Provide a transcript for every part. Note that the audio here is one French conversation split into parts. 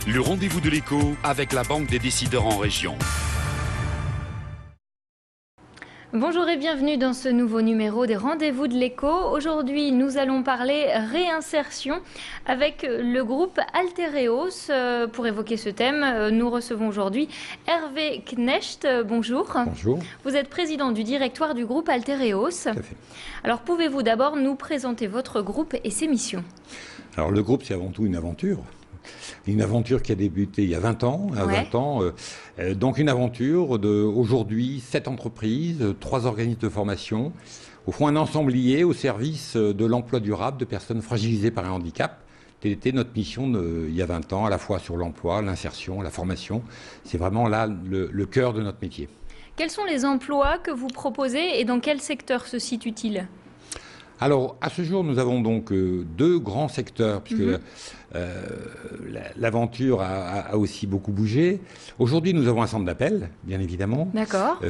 Le rendez-vous de l'écho avec la Banque des décideurs en région. Bonjour et bienvenue dans ce nouveau numéro des Rendez-vous de l'écho. Aujourd'hui, nous allons parler réinsertion avec le groupe Altereos. Pour évoquer ce thème, nous recevons aujourd'hui Hervé Knecht. Bonjour. Bonjour. Vous êtes président du directoire du groupe Altereos. Tout à fait. Alors, pouvez-vous d'abord nous présenter votre groupe et ses missions ? Alors, le groupe, c'est avant tout une aventure. Une aventure qui a débuté il y a 20 ans. Donc une aventure d'aujourd'hui 7 entreprises, 3 organismes de formation, au fond un ensemble lié au service de l'emploi durable de personnes fragilisées par un handicap. Telle était notre mission il y a 20 ans, à la fois sur l'emploi, l'insertion, la formation. C'est vraiment là le cœur de notre métier. Quels sont les emplois que vous proposez et dans quel secteur se situent-ils ? Alors, à ce jour, nous avons donc 2 grands secteurs, puisque l'aventure a aussi beaucoup bougé. Aujourd'hui, nous avons un centre d'appel, bien évidemment,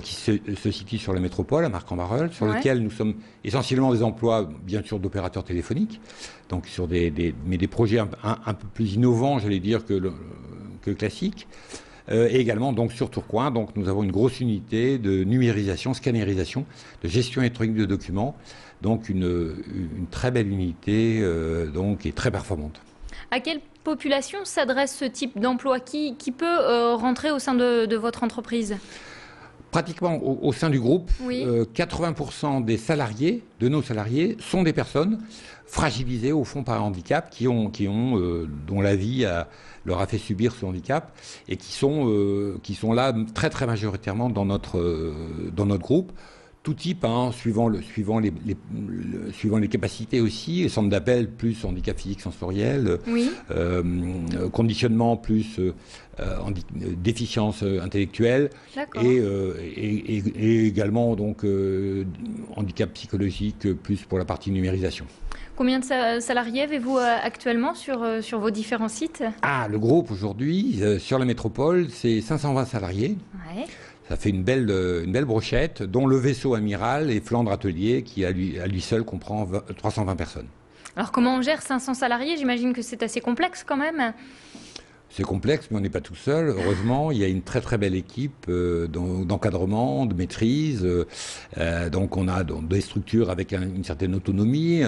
qui se situe sur la métropole, à Marcq-en-Barœul, sur lequel nous sommes essentiellement des emplois, bien sûr, d'opérateurs téléphoniques, donc sur mais des projets un peu plus innovants, j'allais dire, que classiques. Et également donc sur Tourcoing, donc nous avons une grosse unité de numérisation, scannérisation, de gestion électronique de documents, donc une très belle unité donc, et très performante. À quelle population s'adresse ce type d'emploi qui peut rentrer au sein de votre entreprise ? Pratiquement au sein du groupe, oui. 80% des salariés, de nos salariés, sont des personnes fragilisées au fond par un handicap, dont la vie leur a fait subir ce handicap et qui sont là très très majoritairement dans notre groupe. Tout type, suivant les capacités aussi, les centres d'appel plus handicap physique sensoriel, oui. Conditionnement plus déficience intellectuelle et également donc handicap psychologique plus pour la partie numérisation. Combien de salariés avez-vous actuellement sur vos différents sites ? Le groupe aujourd'hui, sur la métropole, c'est 520 salariés. Ouais. Ça fait une belle brochette, dont le vaisseau amiral et Flandre Atelier, qui à lui seul comprend 320 personnes. Alors comment on gère 500 salariés ? J'imagine que c'est assez complexe quand même. C'est complexe, mais on n'est pas tout seul. Heureusement, il y a une très très belle équipe d'encadrement, de maîtrise. Donc on a des structures avec une certaine autonomie,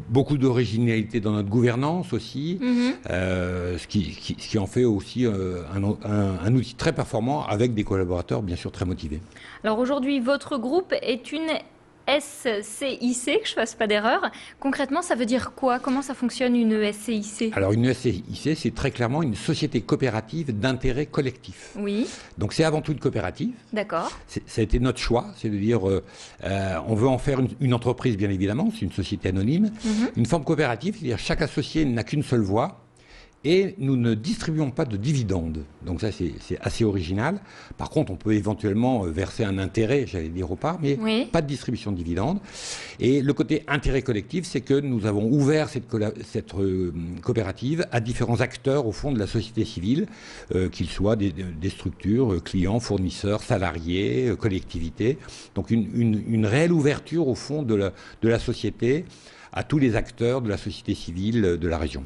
beaucoup d'originalité dans notre gouvernance aussi, ce qui en fait aussi un outil très performant avec des collaborateurs bien sûr très motivés. Alors aujourd'hui, votre groupe est une SCIC, que je ne fasse pas d'erreur. Concrètement, ça veut dire quoi ? Comment ça fonctionne une SCIC ? Alors une SCIC, c'est très clairement une société coopérative d'intérêt collectif. Oui. Donc c'est avant tout une coopérative. D'accord. Ça a été notre choix, c'est de dire on veut en faire une entreprise bien évidemment, c'est une société anonyme. Une forme coopérative, c'est-à-dire chaque associé n'a qu'une seule voix. Et nous ne distribuons pas de dividendes. Donc ça, c'est assez original. Par contre, on peut éventuellement verser un intérêt, j'allais dire, aux parts, mais pas de distribution de dividendes. Et le côté intérêt collectif, c'est que nous avons ouvert cette coopérative à différents acteurs, au fond, de la société civile, qu'ils soient des structures, clients, fournisseurs, salariés, collectivités. Donc une réelle ouverture, au fond, de la société à tous les acteurs de la société civile de la région.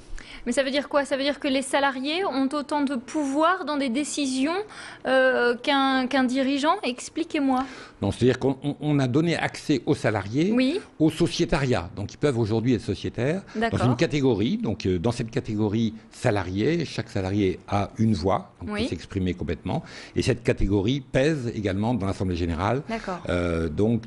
Mais ça veut dire quoi ? Ça veut dire que les salariés ont autant de pouvoir dans des décisions qu'un dirigeant ? Expliquez-moi. Non, c'est-à-dire qu'on a donné accès aux salariés, au sociétariat. Donc ils peuvent aujourd'hui être sociétaires dans une catégorie. Donc dans cette catégorie salariés, chaque salarié a une voix, donc peut s'exprimer complètement. Et cette catégorie pèse également dans l'Assemblée générale. Donc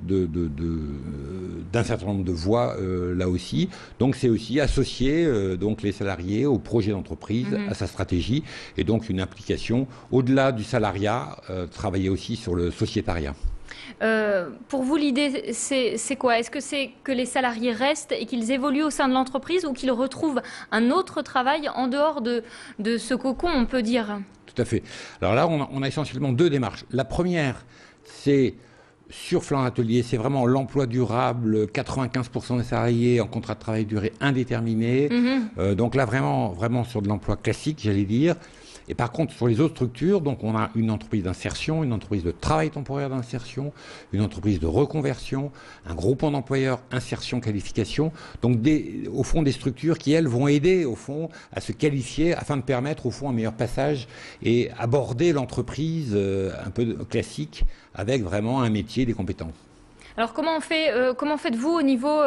d'un certain nombre de voix là aussi. Donc c'est aussi associer donc les salariés au projet d'entreprise, à sa stratégie, et donc une implication au-delà du salariat, travailler aussi sur le sociétariat. Pour vous, l'idée, c'est quoi ? Est-ce que c'est que les salariés restent et qu'ils évoluent au sein de l'entreprise ou qu'ils retrouvent un autre travail en dehors de ce cocon, on peut dire ? Tout à fait. Alors là, on a essentiellement 2 démarches. La première, c'est sur Flandre Atelier, c'est vraiment l'emploi durable, 95% des salariés en contrat de travail durée indéterminée. Donc là, vraiment sur de l'emploi classique, j'allais dire. Et par contre, sur les autres structures, donc on a une entreprise d'insertion, une entreprise de travail temporaire d'insertion, une entreprise de reconversion, un groupement d'employeurs insertion qualification. Donc au fond des structures qui elles vont aider au fond à se qualifier afin de permettre au fond un meilleur passage et aborder l'entreprise un peu classique avec vraiment un métier, des compétences. Alors comment faites-vous au niveau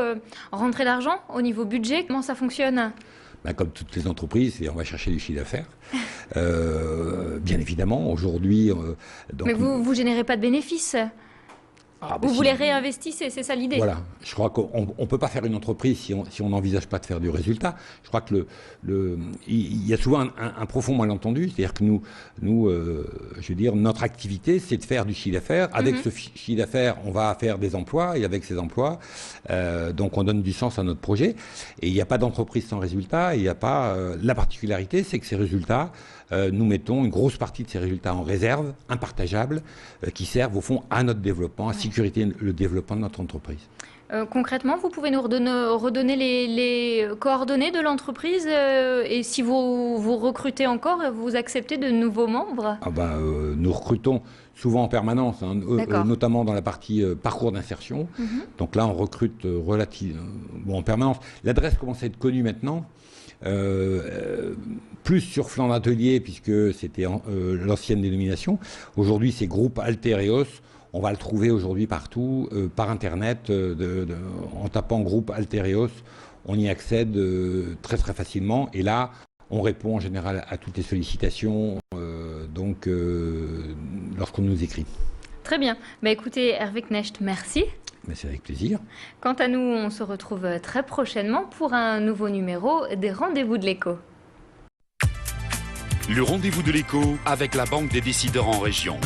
rentrée d'argent, au niveau budget, comment ça fonctionne? Ben, comme toutes les entreprises, on va chercher du chiffre d'affaires. Bien évidemment, aujourd'hui... Mais vous ne générez pas de bénéfices? Vous les réinvestissez, c'est ça l'idée? Voilà, je crois qu'on ne peut pas faire une entreprise si on n'envisage pas de faire du résultat. Je crois que il y a souvent un profond malentendu, c'est-à-dire que nous je veux dire, notre activité, c'est de faire du chiffre d'affaires. Avec ce chiffre d'affaires, on va faire des emplois, et avec ces emplois, donc on donne du sens à notre projet. Et il n'y a pas d'entreprise sans résultat, il n'y a pas... la particularité, c'est que ces résultats, nous mettons une grosse partie de ces résultats en réserve, impartageables, qui servent au fond à notre développement, à sécuriser le développement de notre entreprise. Concrètement, vous pouvez nous redonner les coordonnées de l'entreprise et si vous recrutez encore, vous acceptez de nouveaux membres? Nous recrutons souvent en permanence, notamment dans la partie parcours d'insertion. Donc là, on recrute en permanence. L'adresse commence à être connue maintenant. Plus sur flanc d'atelier puisque c'était l'ancienne dénomination. Aujourd'hui, c'est groupe Altereos. On va le trouver aujourd'hui partout, par Internet, en tapant groupe Altereos. On y accède très très facilement. Et là, on répond en général à toutes les sollicitations lorsqu'on nous écrit. Très bien. Écoutez, Hervé Knecht, merci. Mais c'est avec plaisir. Quant à nous, on se retrouve très prochainement pour un nouveau numéro des Rendez-vous de l'Écho. Le Rendez-vous de l'Écho avec la Banque des décideurs en région.